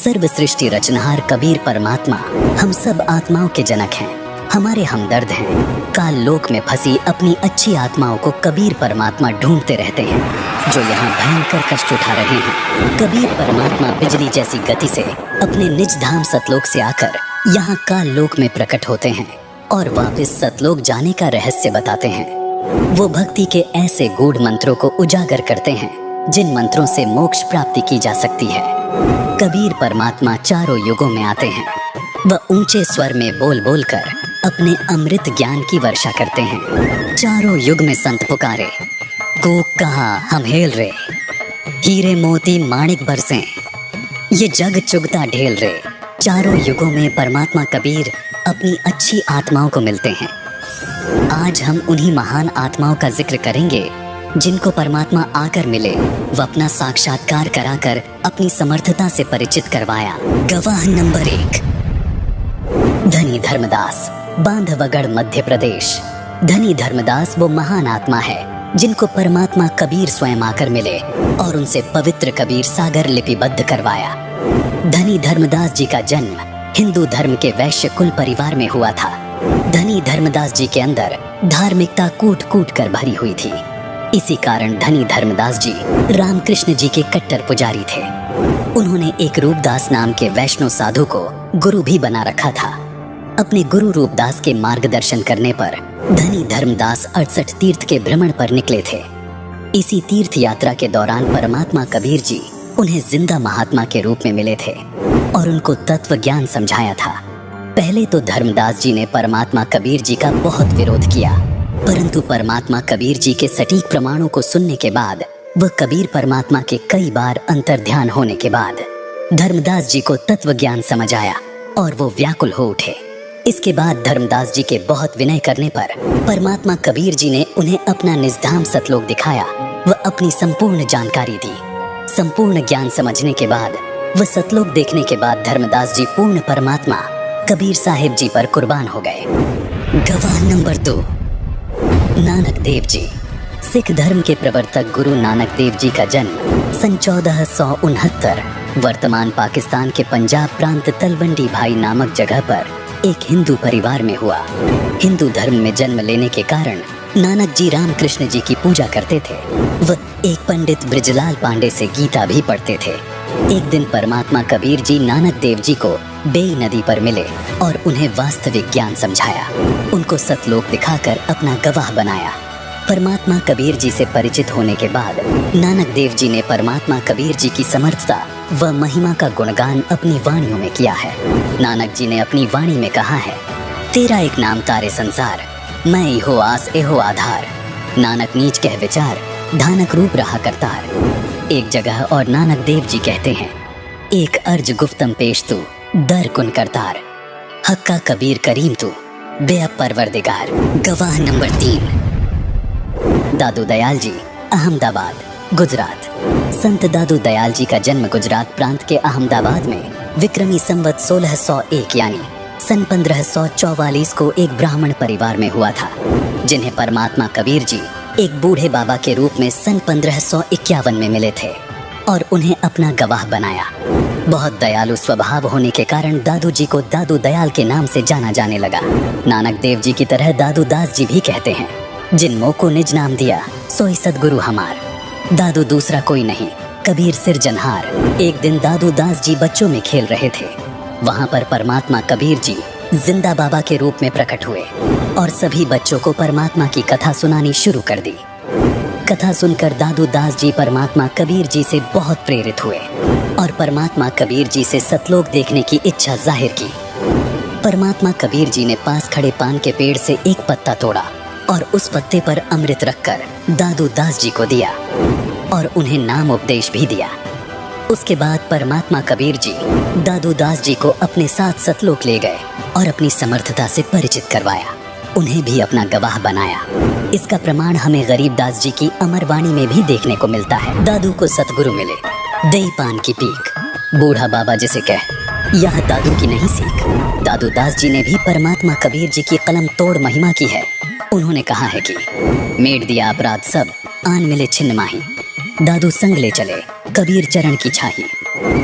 सर्व सृष्टि रचनहार कबीर परमात्मा हम सब आत्माओं के जनक हैं, हमारे हमदर्द हैं। काल लोक में फंसी अपनी अच्छी आत्माओं को कबीर परमात्मा ढूंढते रहते हैं, जो यहाँ भयंकर कष्ट उठा रहे हैं। कबीर परमात्मा बिजली जैसी गति से अपने निज धाम सतलोक से आकर यहाँ काल लोक में प्रकट होते हैं और वापस सतलोक जाने का रहस्य बताते हैं। वो भक्ति के ऐसे गूढ़ मंत्रों को उजागर करते हैं जिन मंत्रों से मोक्ष प्राप्ति की जा सकती है। कबीर परमात्मा चारों युगों में आते हैं। वह ऊंचे स्वर में बोल बोल कर अपने अमृत ज्ञान की वर्षा करते हैं। चारों युग में संत पुकारे, को कहा हम हेल रे, हीरे मोती माणिक बरसे, ये जग चुगता ढेल रे। चारों युगों में परमात्मा कबीर अपनी अच्छी आत्माओं को मिलते हैं। आज हम उन्हीं महान आत्माओं का जिक्र करेंगे जिनको परमात्मा आकर मिले, वह अपना साक्षात्कार कराकर अपनी समर्थता से परिचित करवाया। गवाह नंबर 1, धनी धर्मदास, बांधवगढ़ मध्य प्रदेश। धनी धर्मदास वो महान आत्मा है जिनको परमात्मा कबीर स्वयं आकर मिले और उनसे पवित्र कबीर सागर लिपिबद्ध करवाया। धनी धर्मदास जी का जन्म हिंदू धर्म के वैश्य कुल परिवार में हुआ था। धनी धर्मदास जी के अंदर धार्मिकता कूट कूट कर भरी हुई थी। इसी कारण धनी धर्मदास जी रामकृष्ण जी के कट्टर पुजारी थे। उन्होंने एक रूपदास नाम के वैष्णव साधु को गुरु भी बना रखा था। अपने गुरु रूपदास के मार्गदर्शन करने पर धनी धर्मदास 68 तीर्थ के भ्रमण पर निकले थे। इसी तीर्थ यात्रा के दौरान परमात्मा कबीर जी उन्हें जिंदा महात्मा के रूप में मिले थे और उनको तत्व ज्ञान समझाया था। पहले तो धर्मदास जी ने परमात्मा कबीर जी का बहुत विरोध किया, परंतु परमात्मा कबीर जी के सटीक प्रमाणों को सुनने के बाद वह कबीर परमात्मा के कई बार अंतर्ध्यान होने के बाद धर्मदास जी को तत्व ज्ञान समझ आया और वो व्याकुल हो उठे। इसके बाद धर्मदास जी के बहुत विनय करने पर परमात्मा कबीर जी ने उन्हें अपना निजधाम सतलोक दिखाया। वह अपनी संपूर्ण जानकारी दी। संपूर्ण ज्ञान समझने के बाद वह सतलोक देखने के बाद धर्मदास जी पूर्ण परमात्मा कबीर साहिब जी पर कुर्बान हो गए। गवाह नंबर 2, नानक देव जी। सिख धर्म के प्रवर्तक गुरु नानक देव जी का जन्म सन 1469 वर्तमान पाकिस्तान के पंजाब प्रांत तलवंडी भाई नामक जगह पर एक हिंदू परिवार में हुआ। हिंदू धर्म में जन्म लेने के कारण नानक जी रामकृष्ण जी की पूजा करते थे। वह एक पंडित ब्रिजलाल पांडे से गीता भी पढ़ते थे। एक दिन परमात्मा कबीर जी नानक देव जी को बेई नदी पर मिले और उन्हें वास्तविक ज्ञान समझाया। उनको सतलोक दिखाकर अपना गवाह बनाया। परमात्मा कबीर जी से परिचित होने के बाद नानक देव जी ने परमात्मा कबीर जी की समर्थता व महिमा का गुणगान अपनी वाणियों में किया है। नानक जी ने अपनी वाणी में कहा है, तेरा एक नाम तारे संसार, मैं इहो आस एहो आधार, नानक नीच कह विचार, धानक रूप रहा करतार। एक जगह और नानक देव जी कहते हैं, एक अर्ज गुफ्तम पेश तू, दर कुन करतार, हक्का कबीर करीम तू, बेअब परवरदिगार। गवाह नंबर 3, दादू दयाल जी, अहमदाबाद, गुजरात। संत दादू दयाल जी का जन्म गुजरात प्रांत के अहमदाबाद में विक्रमी संवत 1601 यानी सन 1544 को एक ब्राह्मण परिवार में हुआ था, जिन्हें परमात्मा कबीर जी एक बूढ़े बाबा के रूप में सन 1551 में मिले थे और उन्हें अपना गवाह बनाया। बहुत दयालु स्वभाव होने के कारण दादू जी को दादू दयाल के नाम से जाना जाने लगा। नानक देव जी की तरह दादू दास जी भी कहते हैं, जिन मोह को निज नाम दिया सोई सदगुरु हमार। दादू दूसरा कोई नहीं, कबीर सिरजनहार। एक दिन दादू दास जी बच्चों में खेल रहे थे। वहाँ पर परमात्मा कबीर जी जिंदा बाबा के रूप में प्रकट हुए और सभी बच्चों को परमात्मा की कथा सुनानी शुरू कर दी। कथा सुनकर दादू दास जी परमात्मा कबीर जी से बहुत प्रेरित हुए और परमात्मा कबीर जी से सतलोक देखने की इच्छा जाहिर की। परमात्मा कबीर जी ने पास खड़े पान के पेड़ से एक पत्ता तोड़ा और उस पत्ते पर अमृत रखकर दादू दास जी को दिया और उन्हें नाम उपदेश भी दिया। उसके बाद परमात्मा कबीर जी दादू दास जी को अपने साथ सतलोक ले गए और अपनी समर्थता से परिचित करवाया। उन्हें भी अपना गवाह बनाया। इसका प्रमाण हमें गरीबदास जी की अमर वाणी में भी देखने को मिलता है। दादू को सतगुरु मिले, दई पान की पीक, बूढ़ा बाबा जिसे कह, यह दादू की नहीं सीख। दादू दास जी ने भी परमात्मा कबीर जी की कलम तोड़ महिमा की है। उन्होंने कहा है कि मेट दिया अपराध सब, आन मिले छिन्न माही, दादू संग ले चले, कबीर चरण की छाही,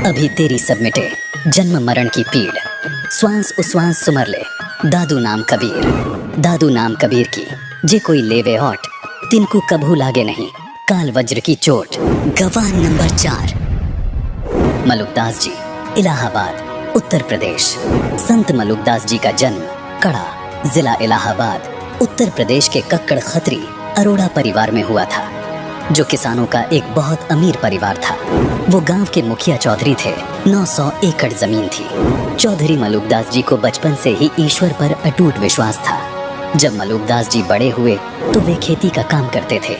अभी तेरी सब मिटे, जन्म मरण की पीड़, श्वास उश्वास सुमर ले, दादू नाम कबीर, दादू नाम कबीर की, जे कोई लेवे ओट, तिनको कभू लागे नहीं, काल वज्र की चोट। गवाह नंबर 4, मलुकदास जी, इलाहाबाद, उत्तर प्रदेश। संत मलुकदास जी का जन्म कड़ा, जिला इलाहाबाद, उत्तर प्रदेश के कक्कड़ खत्री अरोड़ा परिवार में हुआ था, जो किसानों का एक बहुत अमीर परिवार था। वो गांव के मुखिया चौधरी थे। 900 एकड़ जमीन थी। चौधरी मलुकदास जी को बचपन से ही ईश्वर पर अटूट विश्वास था। जब मलुकदास जी बड़े हुए तो वे खेती का काम करते थे।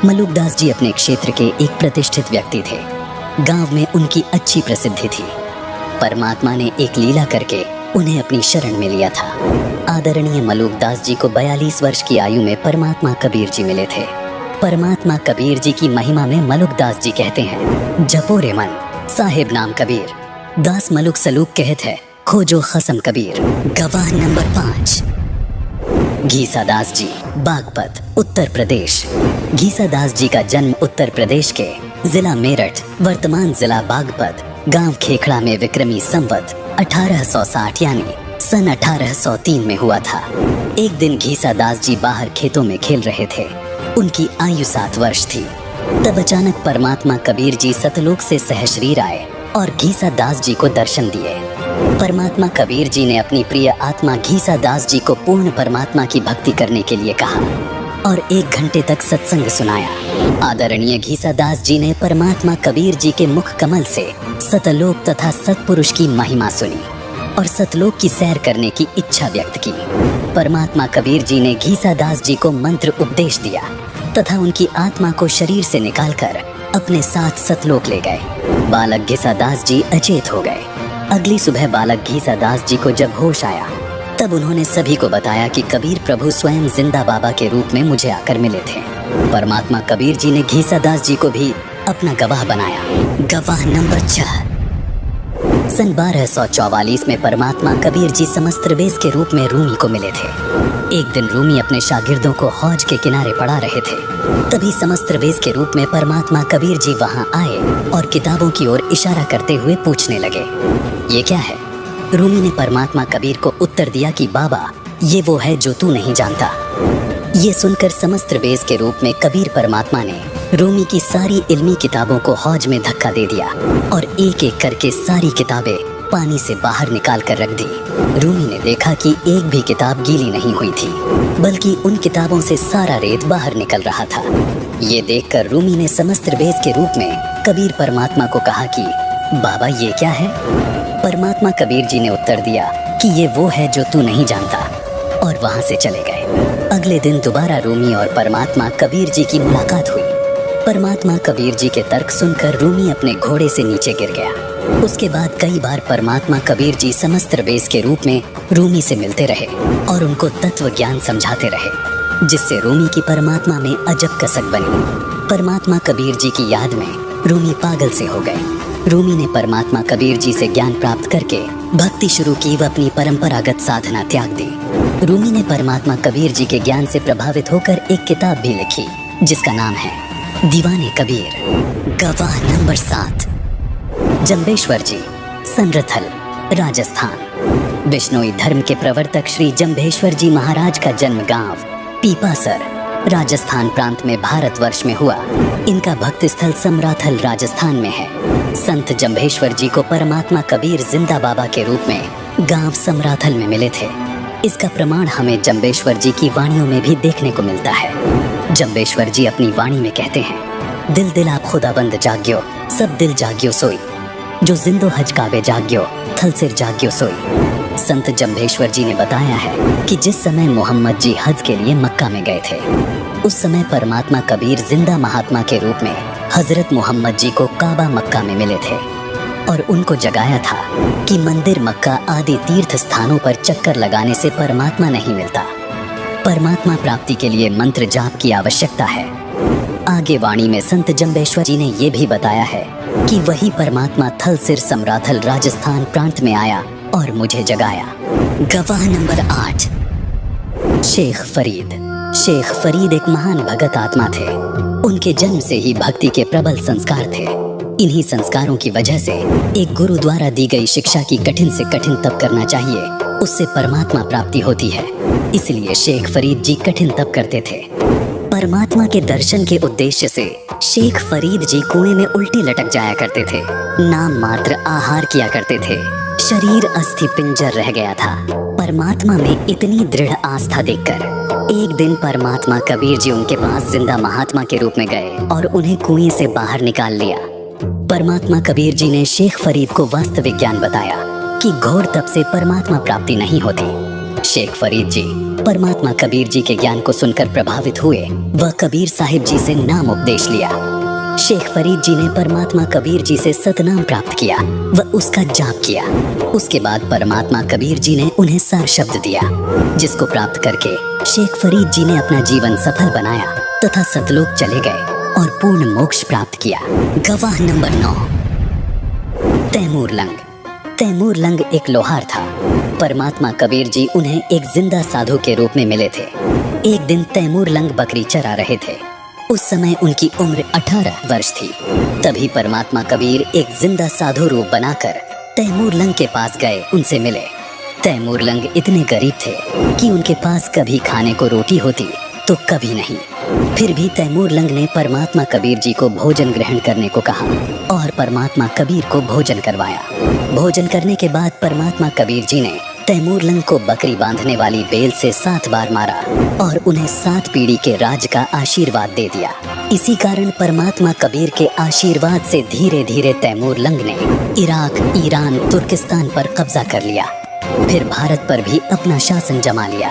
मलुकदास जी अपने क्षेत्र के एक प्रतिष्ठित व्यक्ति थे। गांव में उनकी अच्छी प्रसिद्धि थी। परमात्मा ने एक लीला करके उन्हें अपनी शरण में लिया था। आदरणीय मलुकदास जी को 42 वर्ष की आयु में परमात्मा कबीर जी मिले थे। परमात्मा कबीर जी की महिमा में मलुकदास जी कहते हैं, जपो रे मन साहेब नाम कबीर, दास मलुक सलूक कहत है, खोजो खसम कबीर। गवाह नंबर 5, घीसादास जी, बागपत, उत्तर प्रदेश। घीसादास जी का जन्म उत्तर प्रदेश के जिला मेरठ, वर्तमान जिला बागपत, गांव खेखड़ा में विक्रमी संवत 1860 यानी सन 1803 में हुआ था। एक दिन घीसादास जी बाहर खेतों में खेल रहे थे। उनकी आयु 7 वर्ष थी। तब अचानक परमात्मा कबीर जी सतलोक से सहशरीर आए और घीसादास जी को दर्शन दिए। परमात्मा कबीर जी ने अपनी प्रिय आत्मा घीसादास जी को पूर्ण परमात्मा की भक्ति करने के लिए कहा और 1 घंटे तक सत्संग सुनाया। आदरणीय घीसादास जी ने परमात्मा कबीर जी के मुख कमल से सतलोक तथा सतपुरुष की महिमा सुनी और सतलोक की सैर करने की इच्छा व्यक्त की। परमात्मा कबीर जी ने घीसादास जी को मंत्र उपदेश दिया तथा उनकी आत्मा को शरीर से निकालकर अपने साथ सतलोक ले गए। बालक घीसादास जी अचेत हो गए। अगली सुबह बालक घीसादास जी को जब होश आया तब उन्होंने सभी को बताया कि कबीर प्रभु स्वयं जिंदा बाबा के रूप में मुझे आकर मिले थे। परमात्मा कबीर जी ने घीसादास जी को भी अपना गवाह बनाया। गवाह नंबर 6, सन 1244 में परमात्मा कबीर जी समस्त्रवेश के रूप में रूमी को मिले थे। एक दिन रूमी अपने शागिर्दों को हौज के किनारे पढ़ा रहे थे। तभी समस्त्रवेश के रूप में परमात्मा कबीर जी वहां आए और किताबों की ओर इशारा करते हुए पूछने लगे, ये क्या है? रूमी ने परमात्मा कबीर को उत्तर दिया कि बाबा, ये वो है जो तू नहीं जानता। ये सुनकर समस्त्रवेश के रूप में कबीर परमात्मा ने रूमी की सारी इल्मी किताबों को हौज में धक्का दे दिया और एक एक करके सारी किताबें पानी से बाहर निकाल कर रख दी। रूमी ने देखा कि एक भी किताब गीली नहीं हुई थी, बल्कि उन किताबों से सारा रेत बाहर निकल रहा था। ये देखकर रूमी ने समस्त्रवेश के रूप में कबीर परमात्मा को कहा कि बाबा, ये क्या है? परमात्मा कबीर जी ने उत्तर दिया कि ये वो है जो तू नहीं जानता, और वहां से चले गए। अगले दिन दोबारा रूमी और परमात्मा कबीर जी की मुलाकात हुई। परमात्मा कबीर जी के तर्क सुनकर रूमी अपने घोड़े से नीचे गिर गया। उसके बाद कई बार परमात्मा कबीर जी समस्त्रवेश के रूप में रूमी से मिलते रहे और उनको तत्व ज्ञान समझाते रहे, जिससे रूमी की परमात्मा में अजब कसक बनी। परमात्मा कबीर जी की याद में रूमी पागल से हो गए। रूमी ने परमात्मा कबीर जी से ज्ञान प्राप्त करके भक्ति शुरू की व अपनी परंपरागत साधना त्याग दी। रूमी ने परमात्मा कबीर जी के ज्ञान से प्रभावित होकर एक किताब भी लिखी, जिसका नाम है दीवाने कबीर। गवाह नंबर 7, जंबेश्वर जी, संरथल, राजस्थान। बिश्नोई धर्म के प्रवर्तक श्री जंबेश्वर जी महाराज का जन्म गांव पीपासर, राजस्थान प्रांत में भारतवर्ष में हुआ। इनका भक्त स्थल समराथल राजस्थान में है। संत जंबेश्वर जी को परमात्मा कबीर जिंदा बाबा के रूप में गांव समराथल में मिले थे। इसका प्रमाण हमें जंबेश्वर जी की वाणियों में भी देखने को मिलता है। जंबेश्वर जी अपनी वाणी में कहते हैं, दिल दिल आप खुदाबंद जाग्यो, सब दिल जाग्यो सोई, जो जिंदो हज काबे जाग्यो, थल सिर जाग्यो सोई। संत जंबेश्वर जी ने बताया है कि जिस समय मोहम्मद जी हज के लिए मक्का में गए थे, उस समय परमात्मा कबीर जिंदा महात्मा के रूप में हजरत मोहम्मद जी को काबा मक्का में मिले थे और उनको जगाया था कि मंदिर मक्का आदि तीर्थ स्थानों पर चक्कर लगाने से परमात्मा नहीं मिलता। परमात्मा प्राप्ति के लिए मंत्र जाप की आवश्यकता है। आगे वाणी में संत जंबेश्वर जी ने ये भी बताया है कि वही परमात्मा थल सिर समराथल राजस्थान प्रांत में आया और मुझे जगाया। गवाह नंबर 8, शेख फरीद। शेख फरीद एक महान भगत आत्मा थे। उनके जन्म से ही भक्ति के प्रबल संस्कार थे। इन्हीं संस्कारों की वजह से एक गुरु द्वारा दी गई शिक्षा की कठिन से कठिन तप करना चाहिए, उससे परमात्मा प्राप्ति होती है। इसलिए शेख फरीद जी कठिन तप करते थे। परमात्मा के दर्शन के उद्देश्य से शेख फरीद जी कुएं में उल्टे लटक जाया करते थे। नाम मात्र आहार किया करते थे। शरीर अस्थि पिंजर रह गया था। परमात्मा में इतनी दृढ़ आस्था देखकर एक दिन परमात्मा कबीर जी उनके पास जिंदा महात्मा के रूप में गए और उन्हें कुएं से बाहर निकाल लिया। परमात्मा कबीर जी ने शेख फरीद को वास्तविक ज्ञान बताया कि घोर तप से परमात्मा प्राप्ति नहीं होती। शेख फरीद जी परमात्मा कबीर जी के ज्ञान को सुनकर प्रभावित हुए। वह कबीर साहिब जी से नाम उपदेश लिया। शेख फरीद जी ने परमात्मा कबीर जी से सतनाम प्राप्त किया व उसका जाप किया। उसके बाद परमात्मा कबीर जी ने उन्हें सार शब्द दिया, जिसको प्राप्त करके शेख फरीद जी ने अपना जीवन सफल बनाया तथा सतलोक चले गए और पूर्ण मोक्ष प्राप्त किया। गवाह नंबर 9, तैमूर लंग। तैमूर लंग एक लोहार था। परमात्मा कबीर जी उन्हें एक जिंदा साधु के रूप में मिले थे। एक दिन तैमूर लंग बकरी चरा रहे थे। उस समय उनकी उम्र 18 वर्ष थी। तभी परमात्मा कबीर एक जिंदा साधु रूप बनाकर तैमूर लंग के पास गए, उनसे मिले। तैमूर लंग इतने गरीब थे कि उनके पास कभी खाने को रोटी होती तो कभी नहीं। फिर भी तैमूर लंग ने परमात्मा कबीर जी को भोजन ग्रहण करने को कहा और परमात्मा कबीर को भोजन करवाया। भोजन करने के बाद परमात्मा कबीर जी ने तैमूर लंग को बकरी बांधने वाली बेल से 7 बार मारा और उन्हें 7 पीढ़ी के राज का आशीर्वाद दे दिया। इसी कारण परमात्मा कबीर के आशीर्वाद से धीरे धीरे तैमूर लंग ने इराक, ईरान, तुर्किस्तान पर कब्जा कर लिया। फिर भारत पर भी अपना शासन जमा लिया।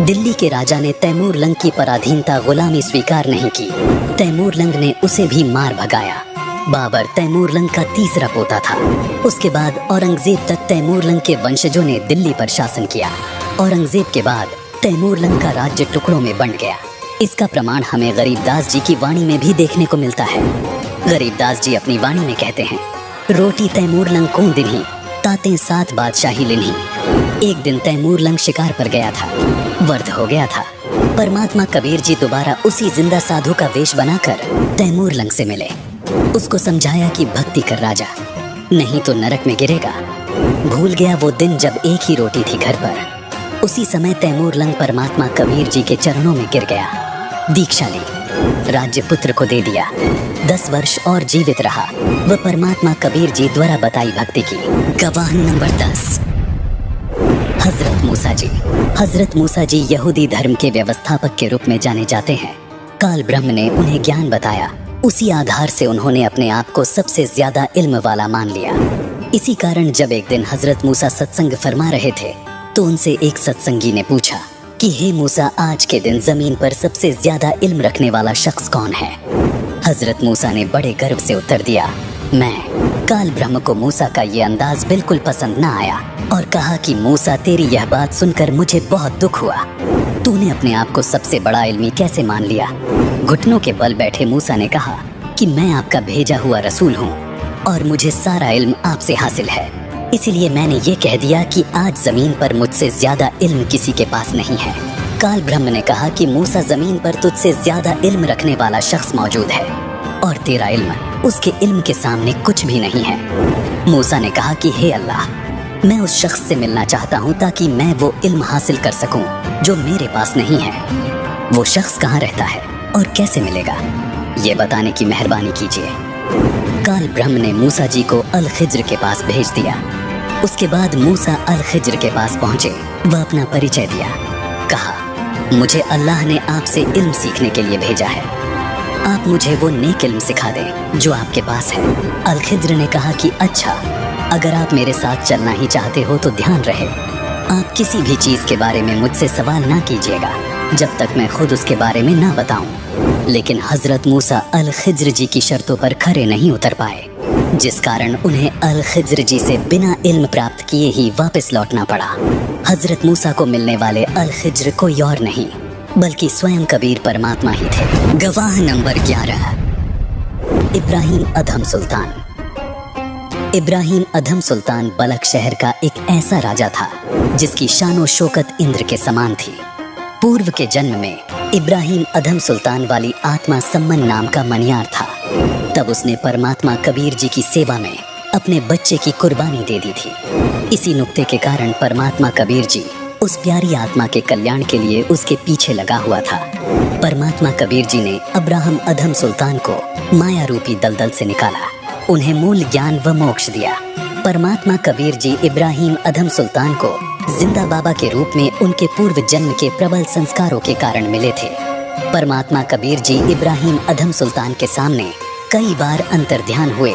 दिल्ली के राजा ने तैमूर लंग की पराधीनता गुलामी स्वीकार नहीं की। तैमूर लंग ने उसे भी मार भगाया। बाबर तैमूर लंग का तीसरा पोता था। उसके बाद औरंगजेब तक तैमूर लंग के वंशजों ने दिल्ली पर शासन किया। औरंगजेब के बाद तैमूर लंग का राज्य टुकड़ों में बंट गया। इसका प्रमाण हमें गरीबदास जी की वाणी में भी देखने को मिलता है। गरीबदास जी अपनी वाणी में कहते हैं, रोटी तैमूर लंग को दिन्ही, ताते 7 बादशाही लिन्ही। एक दिन तैमूर लंग शिकार पर गया था। वर्द हो गया था। परमात्मा कबीर जी दोबारा उसी जिंदा साधु का वेश बनाकर तैमूर लंग से मिले। उसको समझाया कि भक्ति कर राजा, नहीं तो नरक में गिरेगा। भूल गया वो दिन जब एक ही रोटी थी घर पर। उसी समय तैमूर लंग परमात्मा कबीर जी के चरणों में गिर गया। दीक्षा ली, राज्य पुत्र को दे दिया। 10 वर्ष और जीवित रहा। वह परमात्मा कबीर जी द्वारा बताई भक्ति की। गवाह नंबर 10, हजरत मूसा जी। हजरत मूसा जी यहूदी धर्म के व्यवस्थापक के रूप में जाने जाते हैं। काल ब्रह्म ने उन्हें ज्ञान बताया। उसी आधार से उन्होंने अपने आप को सबसे ज्यादा इल्म वाला मान लिया। इसी कारण जब एक दिन हजरत मूसा सत्संग फरमा रहे थे तो उनसे एक सत्संगी ने पूछा कि हे मूसा, आज के दिन जमीन पर सबसे ज्यादा इल्म रखने वाला शख्स कौन है? हजरत मूसा ने बड़े गर्व से उत्तर दिया, मैं। काल ब्रह्म को मूसा का ये अंदाज बिल्कुल पसंद न आया और कहा कि मूसा, तेरी यह बात सुनकर मुझे बहुत दुख हुआ। तूने अपने आप को सबसे बड़ा इल्मी कैसे मान लिया? घुटनों के बल बैठे मूसा ने कहा कि मैं आपका भेजा हुआ रसूल हूँ और मुझे सारा इल्म आपसे हासिल है। इसीलिए मैंने ये कह दिया कि आज जमीन पर मुझसे ज्यादा इल्म किसी के पास नहीं है। काल ब्रह्म ने कहा कि मूसा, जमीन पर तुझसे ज्यादा इल्म रखने वाला शख्स मौजूद है और तेरा इल्म उसके इल्म के सामने कुछ भी नहीं है। मूसा ने कहा कि हे अल्लाह, मैं उस शख्स से मिलना चाहता हूँ ताकि मैं वो इल्म हासिल कर सकूं जो मेरे पास नहीं है। वो शख्स कहाँ रहता है और कैसे मिलेगा, ये बताने की मेहरबानी कीजिए। काल ब्रह्म ने मूसा जी को अल खिज्र के पास भेज दिया। उसके बाद मूसा अल खिज्र के पास पहुंचे। वह अपना परिचय दिया। कहा, मुझे अल्लाह ने आपसे इल्म सीखने के लिए भेजा है। आप मुझे वो नेक इल्म सिखा दें जो आपके पास है। अल खिज्र ने कहा कि अच्छा, अगर आप मेरे साथ चलना ही चाहते हो तो ध्यान रहे, आप किसी भी चीज के बारे में मुझसे सवाल ना कीजिएगा जब तक मैं खुद उसके बारे में ना बताऊं। लेकिन हजरत मूसा अल खिज्र जी की शर्तों पर खरे नहीं उतर पाए, जिस कारण उन्हें अल खिज्र जी से बिना इल्म प्राप्त किए ही वापस लौटना पड़ा। हजरत मूसा को मिलने वाले अल खिज्र कोई और नहीं बल्कि स्वयं कबीर परमात्मा ही थे। गवाह नंबर 11, इब्राहिम अधम सुल्तान। इब्राहिम अधम सुल्तान बलख शहर का एक ऐसा राजा था जिसकी शानो शौकत इंद्र के समान थी। पूर्व के जन्म में इब्राहिम अधम सुल्तान वाली आत्मा सम्मन नाम का मनियार था। तब उसने परमात्मा कबीर जी की सेवा में अपने बच्चे की कुर्बानी दे दी थी। इसी नुक्ते के कारण परमात्मा कबीर जी उस प्यारी आत्मा के कल्याण के लिए उसके पीछे लगा हुआ था। परमात्मा कबीर जी ने अब्राहम अधम सुल्तान को माया रूपी दलदल से निकाला, उन्हें मूल ज्ञान व मोक्ष दिया। परमात्मा कबीर जी इब्राहिम अधम सुल्तान को जिंदा बाबा के रूप में उनके पूर्व जन्म के प्रबल संस्कारों के कारण मिले थे। परमात्मा कबीर जी इब्राहिम अधम सुल्तान के सामने कई बार अंतर्ध्यान हुए,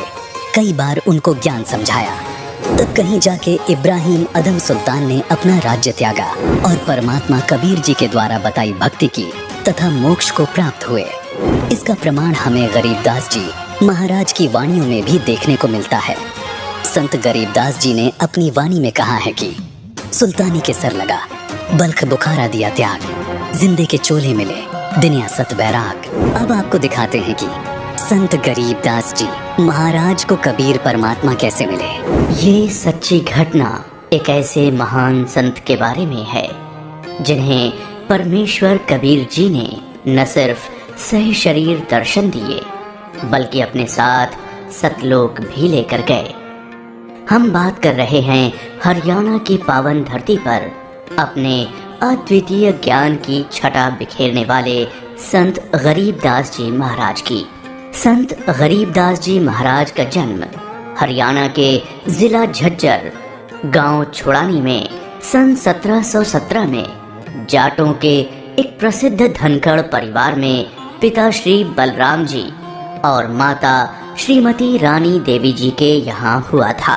कई बार उनको ज्ञान समझाया। तब कहीं जाके इब्राहिम अधम सुल्तान ने अपना राज्य त्यागा और परमात्मा कबीर जी के द्वारा बताई भक्ति की तथा मोक्ष को प्राप्त हुए। इसका प्रमाण हमें गरीबदास जी महाराज की वाणियों में भी देखने को मिलता है। संत गरीबदास जी ने अपनी वाणी में कहा है कि सुल्तानी के सर लगा, बल्ख बुखारा दिया त्याग, जिंदे के चोले मिले, दुनिया सत बैराग। अब आपको दिखाते हैं कि संत गरीबदास जी महाराज को कबीर परमात्मा कैसे मिले। ये सच्ची घटना एक ऐसे महान संत के बारे में है जिन्हें परमेश्वर कबीर जी ने न सिर्फ सह शरीर दर्शन दिए बल्कि अपने साथ सतलोक भी लेकर गए। हम बात कर रहे हैं हरियाणा की पावन धरती पर अपने अद्वितीय ज्ञान की छटा बिखेरने वाले संत गरीबदास जी महाराज की। संत गरीबदास जी महाराज का जन्म हरियाणा के जिला झज्जर गांव छुड़ानी में सन 1717 में जाटों के एक प्रसिद्ध धनखड़ परिवार में पिता श्री बलराम जी और माता श्रीमती रानी देवी जी के यहाँ हुआ था।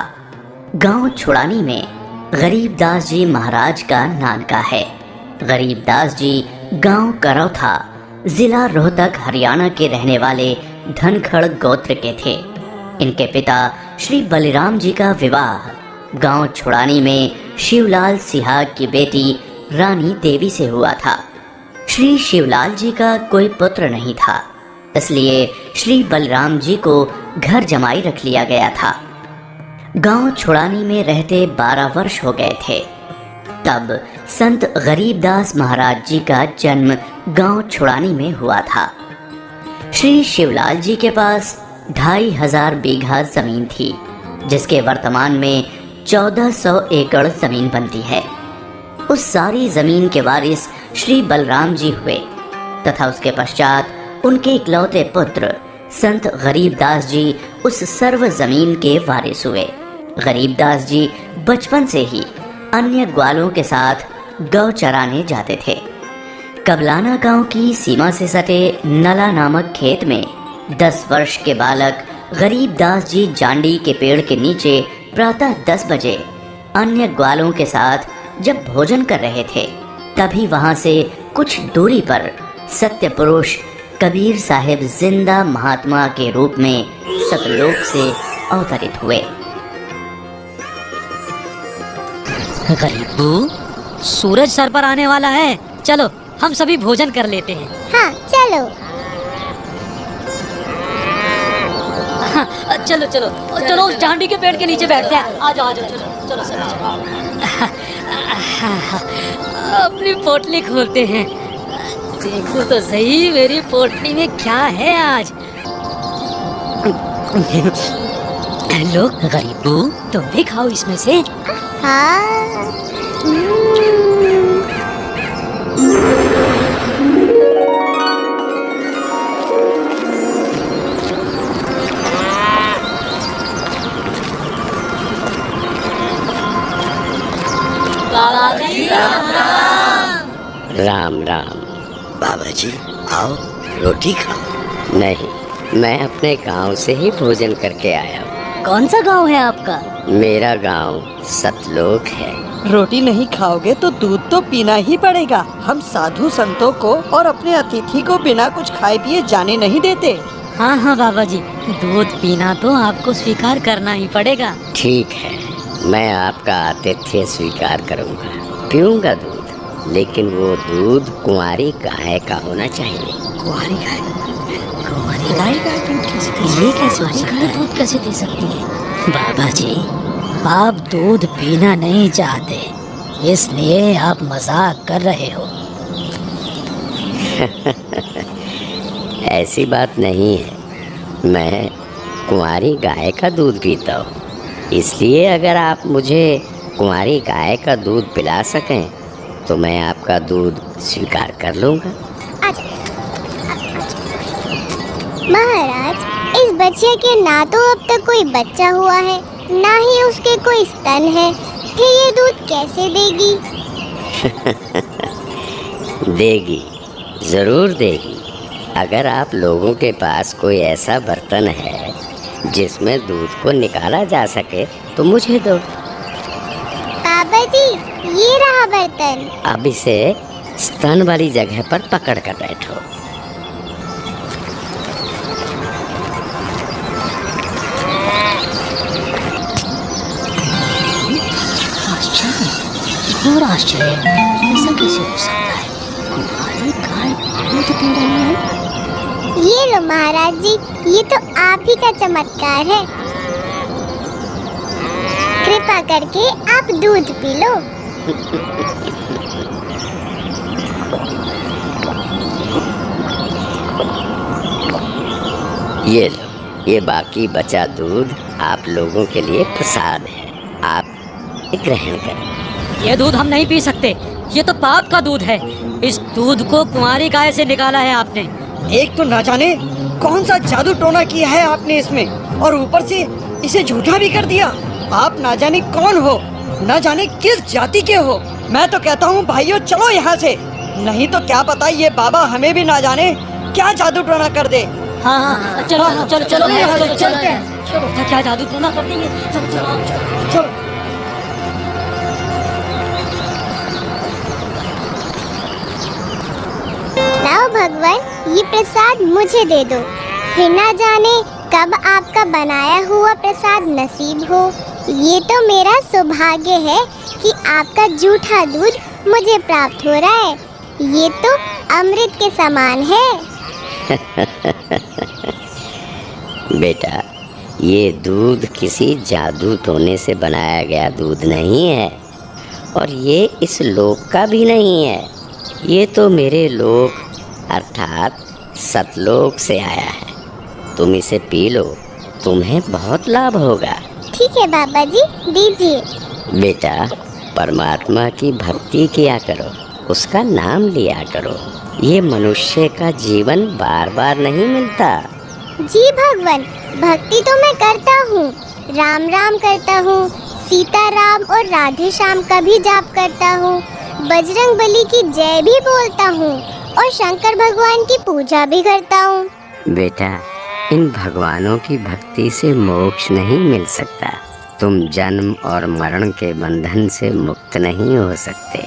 गांव छुड़ानी में गरीबदास जी महाराज का नानका है। गरीबदास जी गांव करौथा जिला रोहतक हरियाणा के रहने वाले धनखड़ गोत्र के थे। इनके पिता श्री बलराम जी का विवाह गांव छुड़ानी में शिवलाल सिहाग की बेटी रानी देवी से हुआ था। श्री शिवलाल जी का कोई पुत्र नहीं था, इसलिए श्री बलराम जी को घर जमाई रख लिया गया था। गांव छुड़ानी में रहते 12 वर्ष हो गए थे तब संत गरीबदास महाराज जी का जन्म गांव छुड़ानी में हुआ था। श्री शिवलाल जी के पास 2500 बीघा जमीन थी जिसके वर्तमान में 1400 एकड़ जमीन बनती है। उस सारी जमीन के वारिस श्री बलराम जी हुए तथा उसके पश्चात उनके इकलौते पुत्र संत गरीबदास जी उस सर्व जमीन के वारिस हुए। गरीबदास जी बचपन से ही अन्य ग्वालों के साथ गौ चराने जाते थे। कबलाना गांव की सीमा से सटे नला नामक खेत में 10 वर्ष के बालक गरीबदास जी जांडी के पेड़ के नीचे प्रातः 10 बजे अन्य ग्वालों के साथ जब भोजन कर रहे थे तभी वहां से कुछ दूरी पर सत्य पुरुष कबीर साहिब जिंदा महात्मा के रूप में सतलोक से अवतरित हुए। गरीबू, सूरज सर पर आने वाला है, चलो हम सभी भोजन कर लेते हैं। हाँ चलो। हाँ, चलो चलो चलो उस जांडी के पेड़ के नीचे बैठते हैं। आ जाओ चलो चलो चलो। अपनी पोटली खोलते हैं, देखो तो सही मेरी पोटली में क्या है आज। लो गरीबू, तुम भी खाओ इसमें से। हाँ। राम राम। बाबा जी आओ रोटी खाओ। नहीं, मैं अपने गांव से ही भोजन करके आया हूँ। कौन सा गांव है आपका? मेरा गांव सतलोक है। रोटी नहीं खाओगे तो दूध तो पीना ही पड़ेगा। हम साधु संतों को और अपने अतिथि को बिना कुछ खाए पिए जाने नहीं देते। हाँ हाँ बाबा जी, दूध पीना तो आपको स्वीकार करना ही पड़ेगा। ठीक है, मैं आपका आतिथ्य स्वीकार करूँगा, पीऊँगा दूध, लेकिन वो दूध कुंवारी गाय का होना चाहिए। कुंवारी गाय? कुंवारी गाय का ये कैसे हो सकता है? दूध कैसे दे सकती है? बाबा जी, आप दूध पीना नहीं चाहते, इसलिए आप मजाक कर रहे हो। ऐसी बात नहीं है, मैं कुंवारी गाय का दूध पीता हूँ, इसलिए अगर आप मुझे कुंवारी गाय का दूध पिला सकें तो मैं आपका दूध स्वीकार कर लूँगा। महाराज, इस बच्चे के ना तो अब तक कोई बच्चा हुआ है, ना ही उसके कोई स्तन है, फिर ये दूध कैसे देगी? देगी, ज़रूर देगी। अगर आप लोगों के पास कोई ऐसा बर्तन है जिसमें दूध को निकाला जा सके तो मुझे दो। बाबा जी, ये रहा बर्तन। अब इसे स्तन वाली जगह पर पकड़ कर बैठो। आश्चर्य, घोर आश्चर्य, ऐसा कैसे हो सकता है? कुंवारी गाय दूध पी रही है। ये लो महाराज जी, ये तो आप ही का चमत्कार है। कृपा करके आप दूध पी लो। ये लो, ये बाकी बचा दूध आप लोगों के लिए प्रसाद है, आप ग्रहण करें। ये दूध हम नहीं पी सकते, ये तो पाप का दूध है। इस दूध को कुंवारी गाय से निकाला है आपने। एक तो ना जाने कौन सा जादू टोना किया है आपने इसमें, और ऊपर से इसे झूठा भी कर दिया। आप ना जाने कौन हो, ना जाने किस जाति के हो। मैं तो कहता हूँ भाइयों, चलो यहाँ से, नहीं तो क्या पता ये बाबा हमें भी ना जाने क्या जादू टोना कर दे। हाँ हाँ, चलो चलो चलो चलो चलते हैं। क्या जादू टोना कर देंगे। चलो। लाओ भगवान, ये प्रसाद मुझे दे दो, फिर ना जाने कब आपका बनाया हुआ प्रसाद नसीब हो। ये तो मेरा सौभाग्य है कि आपका जूठा दूध मुझे प्राप्त हो रहा है। ये तो अमृत के समान है। बेटा, ये दूध किसी जादू टोने से बनाया गया दूध नहीं है, और ये इस लोक का भी नहीं है। ये तो मेरे लोक अर्थात सतलोक से आया है। तुम इसे पी लो, तुम्हें बहुत लाभ होगा। ठीक है बाबा जी, दीजिए। बेटा, परमात्मा की भक्ति किया करो, उसका नाम लिया करो। ये मनुष्य का जीवन बार बार नहीं मिलता। जी भगवान, भक्ति तो मैं करता हूँ, राम राम करता हूँ, सीता राम और राधे श्याम का भी जाप करता हूँ, बजरंग बली की जय भी बोलता हूँ और शंकर भगवान की पूजा भी करता हूँ। बेटा, इन भगवानों की भक्ति से मोक्ष नहीं मिल सकता। तुम जन्म और मरण के बंधन से मुक्त नहीं हो सकते।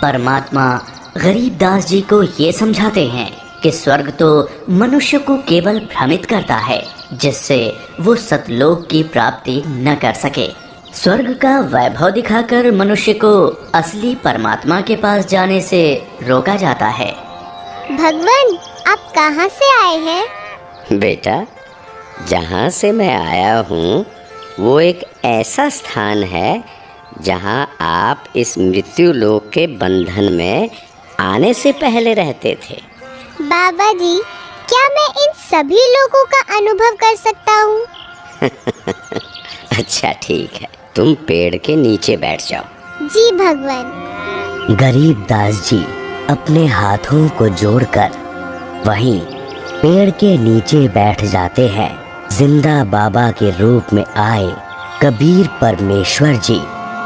परमात्मा गरीबदास जी को ये समझाते हैं कि स्वर्ग तो मनुष्य को केवल भ्रमित करता है, जिससे वो सतलोक की प्राप्ति न कर सके। स्वर्ग का वैभव दिखाकर मनुष्य को असली परमात्मा के पास जाने से रोका जाता है। भगवान, आप कहाँ से आए हैं? बेटा, जहाँ से मैं आया हूँ वो एक ऐसा स्थान है जहाँ आप इस मृत्यु लोक के बंधन में आने से पहले रहते थे। बाबा जी, क्या मैं इन सभी लोगों का अनुभव कर सकता हूँ? अच्छा ठीक है, तुम पेड़ के नीचे बैठ जाओ। जी भगवान। गरीबदास जी अपने हाथों को जोड़कर वहीं पेड़ के नीचे बैठ जाते हैं। जिंदा बाबा के रूप में आए कबीर परमेश्वर जी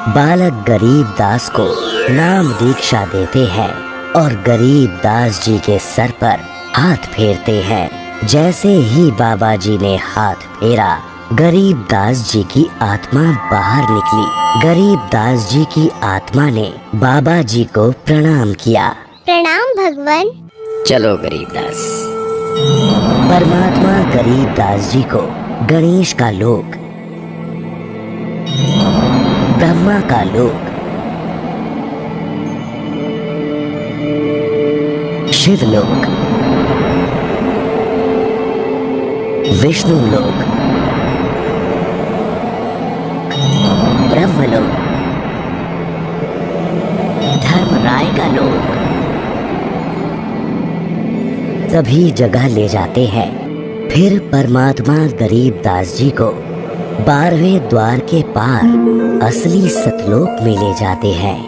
बालक गरीबदास को नाम दीक्षा देते हैं और गरीबदास जी के सर पर हाथ फेरते हैं। जैसे ही बाबा जी ने हाथ फेरा, गरीबदास जी की आत्मा बाहर निकली। गरीबदास जी की आत्मा ने बाबा जी को प्रणाम किया। प्रणाम भगवान। चलो गरीबदास। परमात्मा गरीबदास जी को गणेश का लोक, ब्रह्मा का लोक, शिवलोक, विष्णु लोक, ब्रह्मलोक, धर्मराय का लोक, सभी जगह ले जाते हैं। फिर परमात्मा गरीबदास जी को 12वें द्वार के पार असली सतलोक में ले जाते हैं।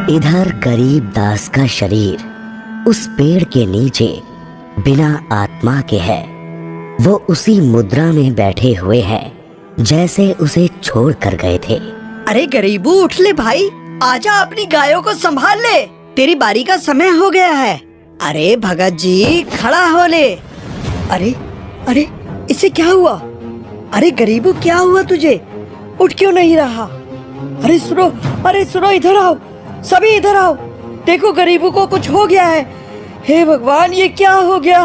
इधर गरीबदास का शरीर उस पेड़ के नीचे बिना आत्मा के है। वो उसी मुद्रा में बैठे हुए हैं जैसे उसे छोड़ कर गए थे। अरे गरीबू, उठ ले भाई, आजा, अपनी गायों को संभाल ले, तेरी बारी का समय हो गया है। अरे भगत जी, खड़ा हो ले। अरे अरे, इसे क्या हुआ? अरे गरीबू, क्या हुआ तुझे? उठ क्यों नहीं रहा? अरे सुनो, इधर आओ, सभी इधर आओ। देखो, गरीबू को कुछ हो गया है। हे भगवान, ये क्या हो गया?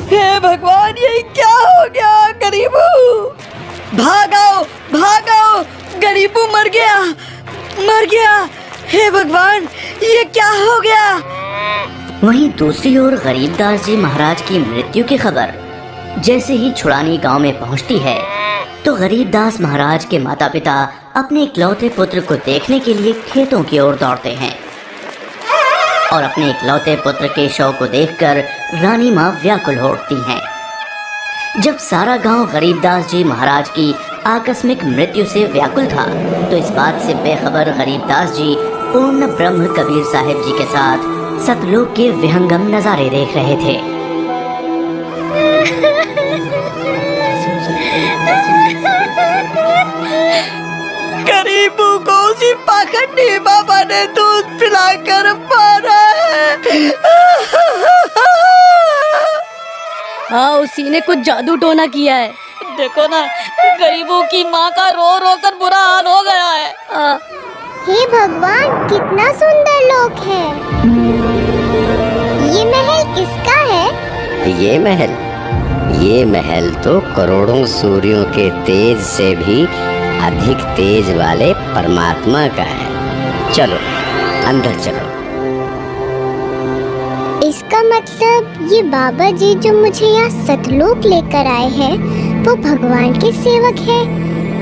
हे भगवान, ये क्या हो गया? गरीबू, भागो, गरीबू मर गया। हे भगवान, ये क्या हो गया? वहीं दूसरी ओर गरीबदास जी महाराज की मृत्यु की खबर जैसे ही छुड़ानी गांव में पहुंचती है तो गरीबदास महाराज के माता पिता अपने इकलौते पुत्र को देखने के लिए खेतों की ओर दौड़ते हैं और अपने इकलौते पुत्र के शव को देखकर रानी माँ व्याकुल हो उठती हैं। जब सारा गांव गरीबदास जी महाराज की आकस्मिक मृत्यु से व्याकुल था तो इस बात से बेखबर गरीबदास जी पूर्ण ब्रह्म कबीर साहिब जी के साथ सतलोक के विहंगम नजारे देख रहे थे। गरीबू को उसी पाखंडी बाबा ने दूध पिलाकर मारा है। हाँ, उसी ने कुछ जादू टोना किया है। देखो ना, गरीबों की माँ का रो रो कर बुरा हाल हो गया है। हे भगवान, कितना सुंदर लोक है। ये महल किसका है? ये महल तो करोड़ों सूर्यों के तेज से भी अधिक तेज वाले परमात्मा का है। चलो अंदर चलो। इसका मतलब ये बाबा जी जो मुझे यहाँ सतलोक लेकर आए हैं वो भगवान के सेवक हैं।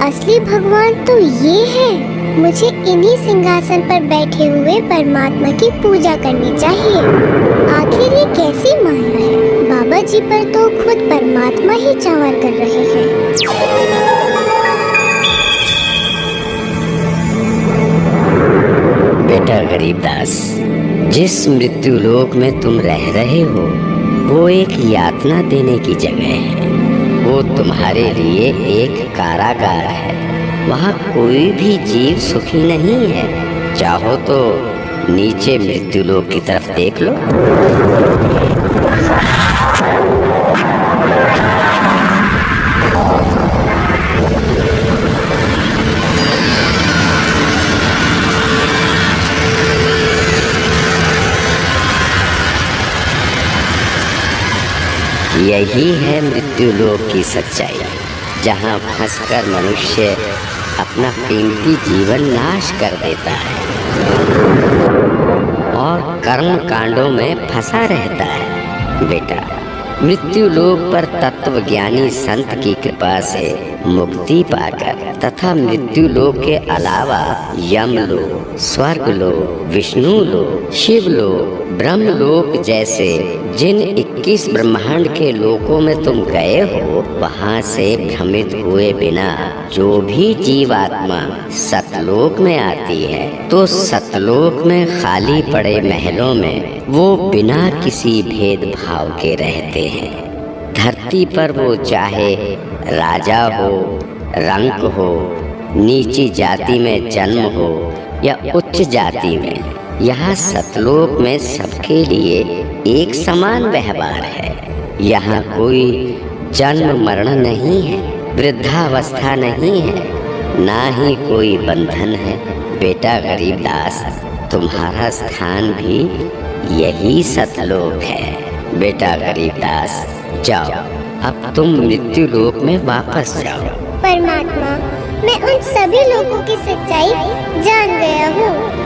असली भगवान तो ये है। मुझे इन्हीं सिंहासन पर बैठे हुए परमात्मा की पूजा करनी चाहिए। आखिर ये कैसी माया है? बाबा जी पर तो खुद परमात्मा ही चावर कर रहे हैं। बेटा गरीबदास, जिस मृत्यु लोक में तुम रह रहे हो वो एक यातना देने की जगह है। वो तुम्हारे लिए एक कारागार है। वहाँ कोई भी जीव सुखी नहीं है। चाहो तो नीचे मृत्यु लोक की तरफ देख लो। यही है मृत्यु लोक की सच्चाई, जहाँ फंसकर मनुष्य अपना कीमती जीवन नाश कर देता है और कर्म कांडों में फंसा रहता है। बेटा, मृत्यु लोक पर तत्वज्ञानी संत की कृपा से मुक्ति पाकर तथा मृत्यु लोक के अलावा यम लोक, स्वर्ग लोक, विष्णु लोक, शिव लोक, ब्रह्म लोक जैसे जिन 21 ब्रह्मांड के लोकों में तुम गए हो, वहाँ से भ्रमित हुए बिना जो भी जीवात्मा सतलोक में आती है तो सतलोक में खाली पड़े महलों में वो बिना किसी भेदभाव के रहते हैं। धरती पर वो चाहे राजा हो, रंक हो, नीची जाति में जन्म हो या उच्च जाति में, यहाँ सतलोक में सबके लिए एक समान व्यवहार है। यहाँ कोई जन्म मरण नहीं है, वृद्धावस्था नहीं है, ना ही कोई बंधन है। बेटा गरीबदास, तुम्हारा स्थान भी यही सतलोक है। बेटा गरीबदास, जाओ, अब तुम मृत्यु लोक में वापस जाओ। परमात्मा, मैं उन सभी लोगों की सच्चाई जान गया हूँ।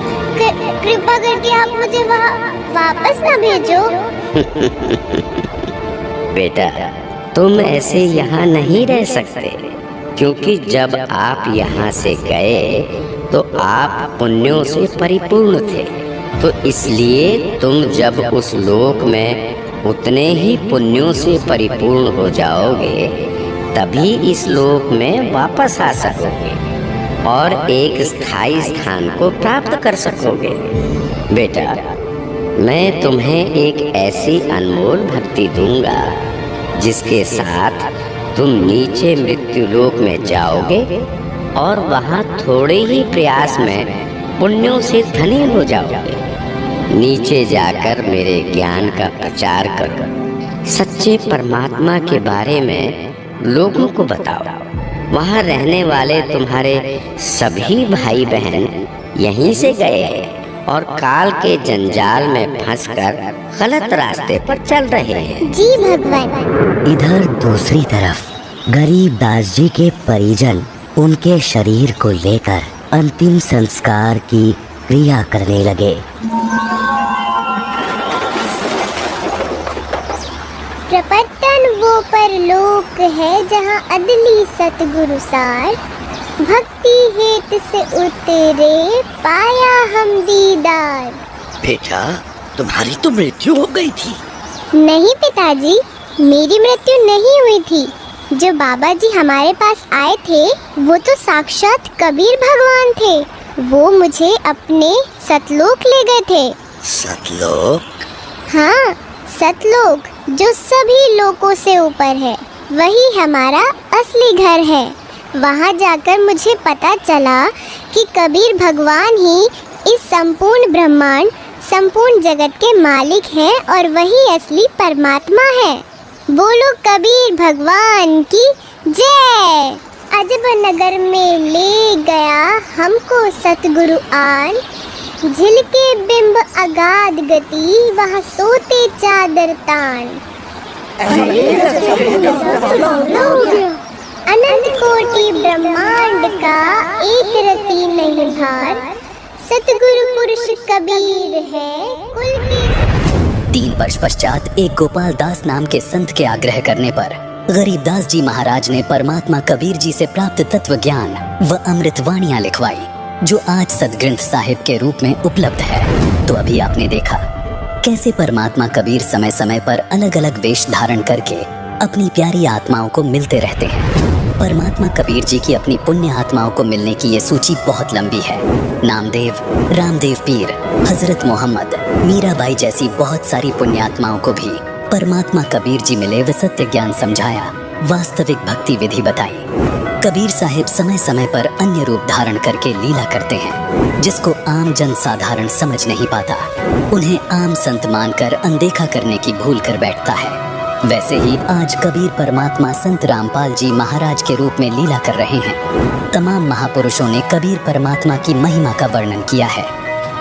कृपा करके आप मुझे वहाँ वापस न भेजो। बेटा, तुम ऐसे यहाँ नहीं रह सकते, क्योंकि जब आप यहाँ से गए तो आप पुण्यों से परिपूर्ण थे। तो इसलिए तुम जब उस लोक में उतने ही पुण्यों से परिपूर्ण हो जाओगे, तभी इस लोक में वापस आ सकोगे और एक स्थायी स्थान को प्राप्त कर सकोगे। बेटा, मैं तुम्हें एक ऐसी अनमोल भक्ति दूंगा जिसके साथ तुम नीचे मृत्युलोक में जाओगे और वहां थोड़े ही प्रयास में पुण्यों से धनी हो जाओगे। नीचे जाकर मेरे ज्ञान का प्रचार करो, सच्चे परमात्मा के बारे में लोगों को बताओ। वहां रहने वाले तुम्हारे सभी भाई बहन यहीं से गए हैं और काल के जंजाल में फंसकर गलत रास्ते पर चल रहे हैं। जी भगवान। इधर दूसरी तरफ गरीब दास जी के परिजन उनके शरीर को लेकर अंतिम संस्कार की क्रिया करने लगे। प्रपट्टन वो परलोक है जहाँ अदली सतगुरु सार, भक्ति हेत से उतरे पाया हम दीदार। बेटा, तुम्हारी तो मृत्यु हो गई थी। नहीं पिताजी, मेरी मृत्यु नहीं हुई थी। जो बाबा जी हमारे पास आए थे वो तो साक्षात कबीर भगवान थे। वो मुझे अपने सतलोक ले गए थे। सतलोक? हाँ, सतलोक जो सभी लोकों से ऊपर है, वही हमारा असली घर है। वहाँ जाकर मुझे पता चला कि कबीर भगवान ही इस संपूर्ण ब्रह्मांड, संपूर्ण जगत के मालिक हैं और वही असली परमात्मा है। बोलो कबीर भगवान की जय। अजब नगर में ले गया हमको सतगुरु आन, झिलके बिंब अगाध गति वहाँ सोते चादर तान। अनंत कोटि ब्रह्मांड का एक रति नहीं भार, सतगुरु पुरुष कबीर है कुल के। 3 वर्ष पश्चात एक गोपाल दास नाम के संत के आग्रह करने पर गरीबदास जी महाराज ने परमात्मा कबीर जी से प्राप्त तत्व ज्ञान व अमृतवाणियां लिखवाई, जो आज सदग्रंथ साहिब के रूप में उपलब्ध है। तो अभी आपने देखा कैसे परमात्मा कबीर समय समय पर अलग अलग वेश धारण करके अपनी प्यारी आत्माओं को मिलते रहते हैं। परमात्मा कबीर जी की अपनी पुण्य आत्माओं को मिलने की ये सूची बहुत लंबी है। नामदेव, रामदेव पीर, हजरत मोहम्मद, मीराबाई जैसी बहुत सारी पुण्य आत्माओं को भी परमात्मा कबीर जी मिले व सत्य ज्ञान समझाया, वास्तविक भक्ति विधि बताई। कबीर साहिब समय समय पर अन्य रूप धारण करके लीला करते हैं, जिसको आम जन साधारण समझ नहीं पाता। उन्हें आम संत मानकर अनदेखा करने की भूल कर बैठता है। वैसे ही आज कबीर परमात्मा संत रामपाल जी महाराज के रूप में लीला कर रहे हैं। तमाम महापुरुषों ने कबीर परमात्मा की महिमा का वर्णन किया है,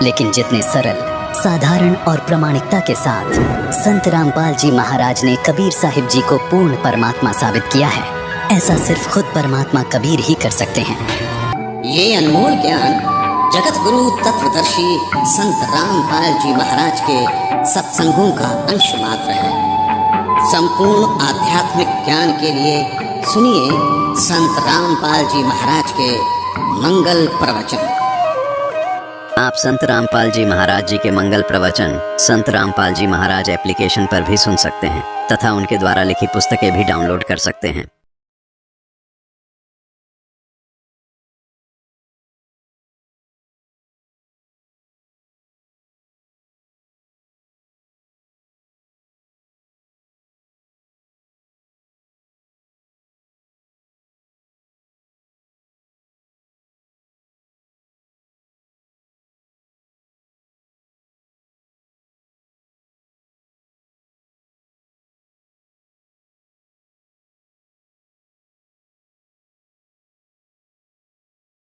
लेकिन जितने सरल, साधारण और प्रामाणिकता के साथ संत रामपाल जी महाराज ने कबीर साहिब जी को पूर्ण परमात्मा साबित किया है, ऐसा सिर्फ खुद परमात्मा कबीर ही कर सकते हैं। ये अनमोल ज्ञान जगत गुरु तत्वदर्शी संत रामपाल जी महाराज के सत्संगों का अंश मात्र है। संपूर्ण आध्यात्मिक ज्ञान के लिए सुनिए संत रामपाल जी महाराज के मंगल प्रवचन। आप संत रामपाल जी महाराज जी के मंगल प्रवचन संत रामपाल जी महाराज एप्लीकेशन पर भी सुन सकते हैं तथा उनके द्वारा लिखी पुस्तकें भी डाउनलोड कर सकते हैं।